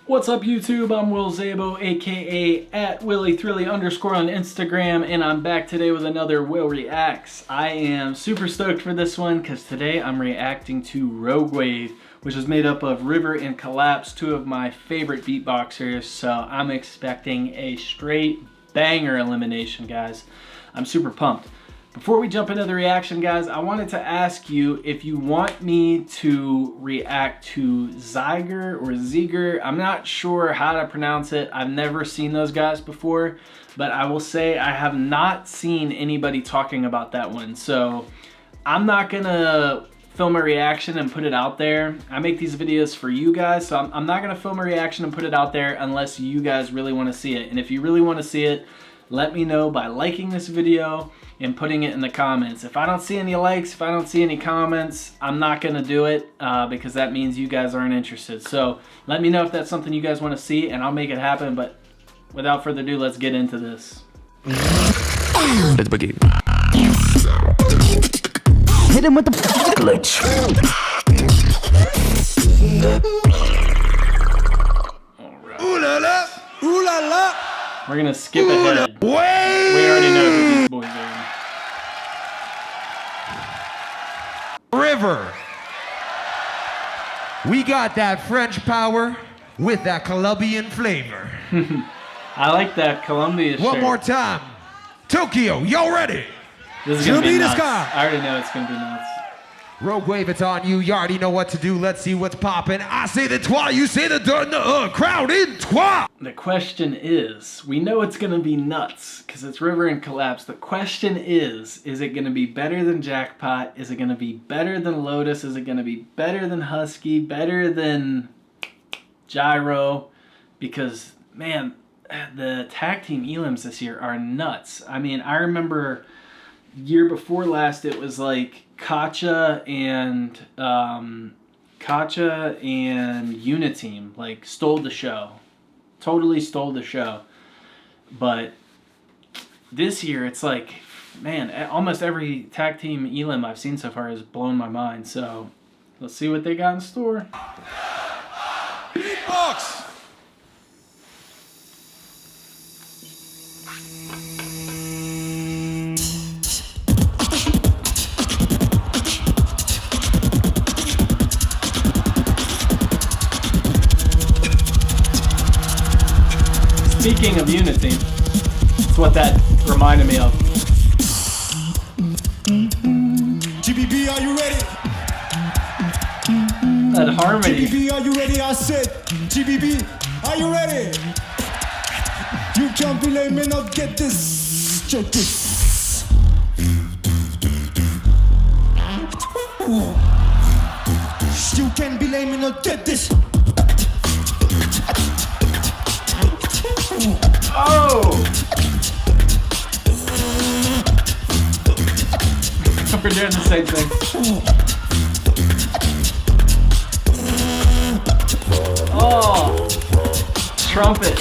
What's up YouTube? I'm Will Zabo, aka @WillyThrilly_ on Instagram, and I'm back today with another Will Reacts. I am super stoked for this one because today I'm reacting to Rogue Wave, which is made up of River and Collapse, two of my favorite beatboxers, so I'm expecting a straight banger elimination, guys. I'm super pumped. Before we jump into the reaction, guys, I wanted to ask you if you want me to react to Zyger or Ziger. I'm not sure how to pronounce it. I've never seen those guys before, but I will say I have not seen anybody talking about that one. So I'm not gonna film a reaction and put it out there. I make these videos for you guys, so I'm not gonna film a reaction and put it out there unless you guys really wanna see it. And if you really wanna see it, let me know by liking this video and putting it in the comments. If I don't see any likes, if I don't see any comments, I'm not gonna do it because that means you guys aren't interested. So let me know if that's something you guys wanna see and I'll make it happen. But without further ado, let's get into this. Let's begin. Hit him with the glitch. All right. Ooh la la! Ooh la la! We're gonna skip ahead. We Wait! already know who these boys are. River. We got that French power with that Colombian flavor. I like that Columbia shirt. One more time. Tokyo, y'all ready? This is gonna be Should be nuts. the sky. I already know it's gonna be nuts. Rogue Wave, it's on you. You already know what to do. Let's see what's poppin'. I say the trois, you say the crowd in trois. The question is, we know it's gonna be nuts because it's River and Collapse. The question is it gonna be better than Jackpot? Is it gonna be better than Lotus? Is it gonna be better than Husky? Better than Gyro? Because, man, the tag team elims this year are nuts. I mean, I remember year before last, it was like Kacha and Uniteam like stole the show. Totally stole the show. But this year it's like, man, almost every tag team elim I've seen so far has blown my mind. So let's see what they got in store. BEATBOX. Speaking of Unity, that's what that reminded me of. GBB, are you ready? That harmony. GBB, are you ready? I said, GBB, are you ready? You can't delay me, not get this. Check this. You can't delay me, not get this. Oh! We're doing the same thing. Oh! Trumpet.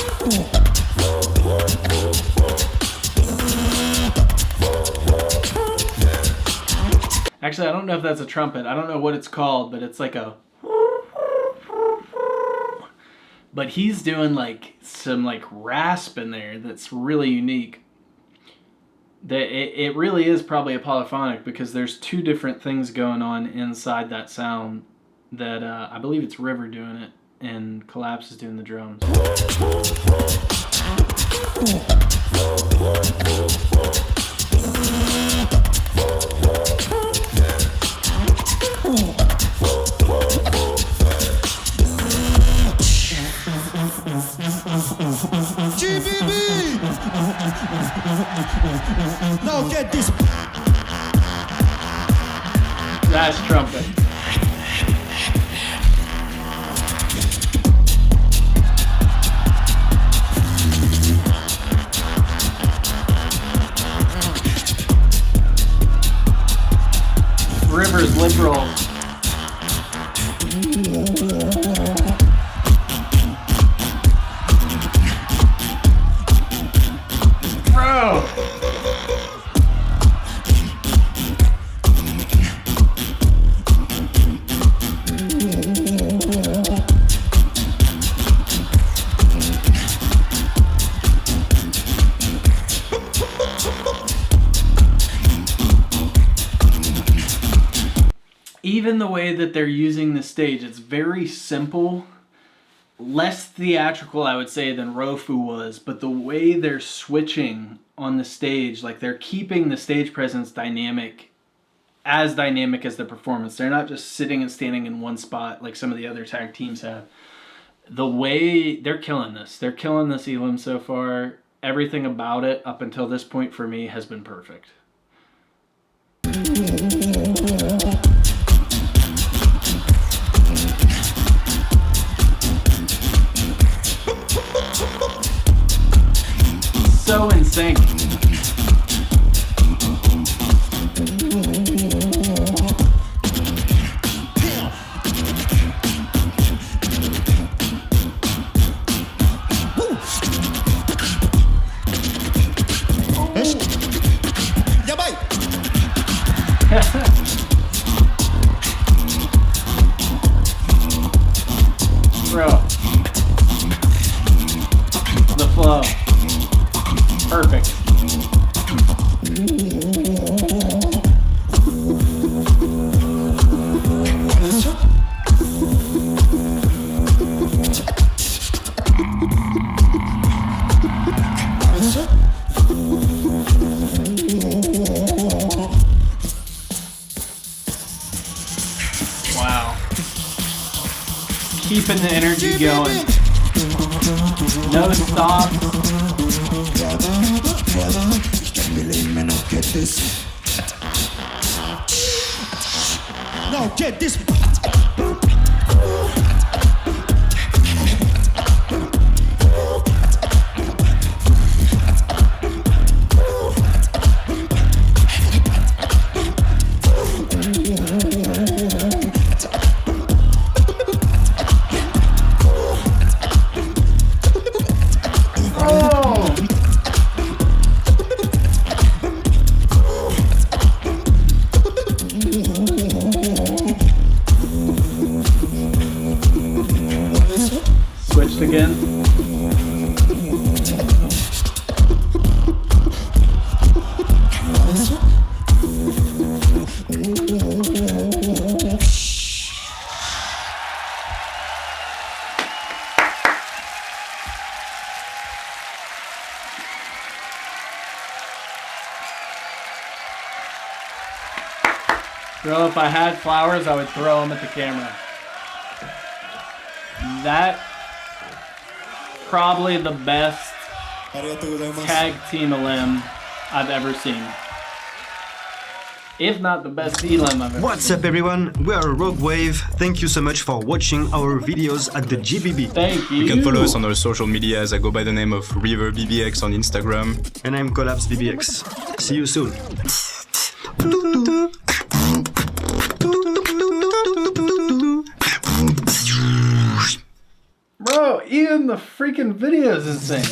Actually, I don't know if that's a trumpet. I don't know what it's called, but it's like a... But he's doing like some like rasp in there that's really unique. It really is probably a polyphonic because there's two different things going on inside that sound that I believe it's River doing it and Collapse is doing the drums. GBB! Now get this. That's trumpet. River's liberal. Bro! even the way that they're using the stage, it's very simple. Less theatrical, I would say, than Rofu was, but the way they're switching on the stage, like they're keeping the stage presence dynamic as the performance. They're not just sitting and standing in one spot like some of the other tag teams have. The way they're killing this elim so far. Everything about it up until this point for me has been perfect. So in sync. Bro. The flow. Perfect. Wow. Keeping the energy going. No stop. Now get this. Switched again. Bro, if I had flowers, I would throw them at the camera. That probably the best tag team elim I've ever seen. If not the best elim I've ever What's seen. up everyone, we are Rogue Wave. Thank you so much for watching our videos at the GBB. Thank you. You can follow us on our social medias. I go by the name of River BBX on Instagram. And I'm Collapse BBX. See you soon. Bro, even the freaking video is insane.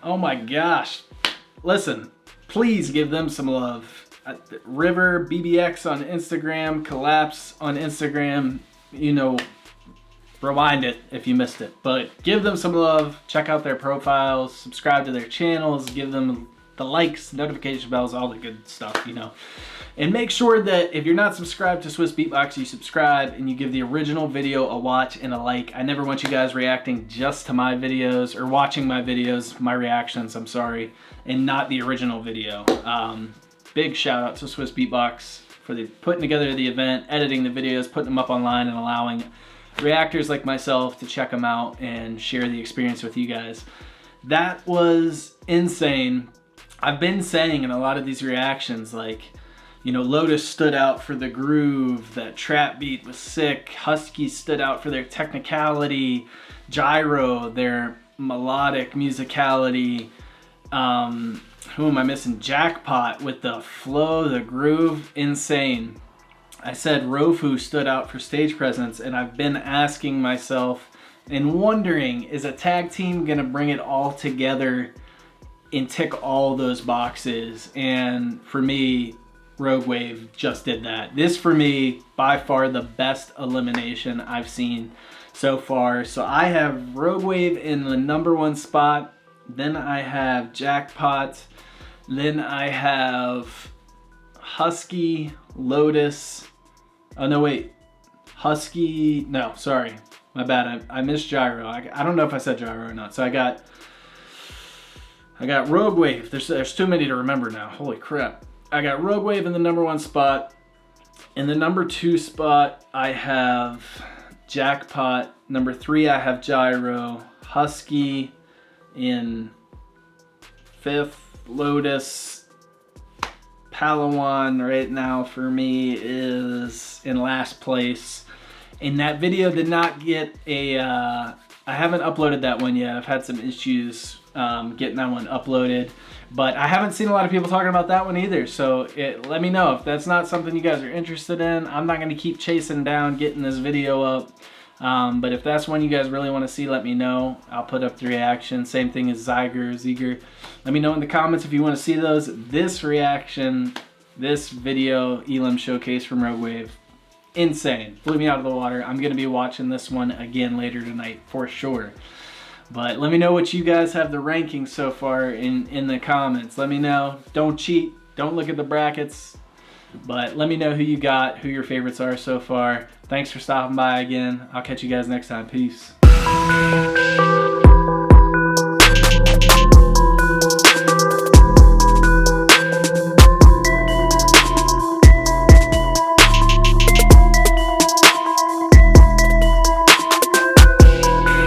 Oh my gosh. Listen, please give them some love. River BBX on Instagram, Collapse on Instagram. You know, rewind it if you missed it. But give them some love. Check out their profiles. Subscribe to their channels. Give them the likes, notification bells, all the good stuff, you know. And make sure that if you're not subscribed to Swiss Beatbox, you subscribe and you give the original video a watch and a like. I never want you guys reacting just to my videos or watching my videos, my reactions, I'm sorry, and not the original video. Big shout out to Swiss Beatbox for putting together the event, editing the videos, putting them up online, and allowing reactors like myself to check them out and share the experience with you guys. That was insane. I've been saying in a lot of these reactions, like, you know, Lotus stood out for the groove, that trap beat was sick, Husky stood out for their technicality, Gyro, their melodic musicality, who am I missing? Jackpot with the flow, the groove, insane. I said Rofu stood out for stage presence, and I've been asking myself and wondering, is a tag team gonna bring it all together and tick all those boxes? And for me, Rogue Wave just did that. This, for me, by far the best elimination I've seen so far. So I have Rogue Wave in the #1 spot. Then I have Jackpot. Then I have Husky, Lotus. Oh no, wait. Husky, no, sorry. My bad, I missed Gyro. I don't know if I said Gyro or not. So I got Rogue Wave. There's too many to remember now. Holy crap. I got Rogue Wave in the number 1 spot. In the number 2 spot, I have Jackpot. Number 3, I have Gyro. Husky in 5th. Lotus. Palawan right now for me is in last place. And that video did not get a, I haven't uploaded that one yet. I've had some issues getting that one uploaded. But I haven't seen a lot of people talking about that one either. So let me know if that's not something you guys are interested in. I'm not going to keep chasing down getting this video up. But if that's one you guys really want to see, let me know. I'll put up the reaction. Same thing as Zeger. Let me know in the comments if you want to see those. This reaction, this video, elim showcase from Rogue Wave, insane. Blew me out of the water. I'm going to be watching this one again later tonight for sure. But let me know what you guys have the rankings so far in the comments. Let me know. Don't cheat. Don't look at the brackets. But let me know who you got, who your favorites are so far. Thanks for stopping by again. I'll catch you guys next time. Peace.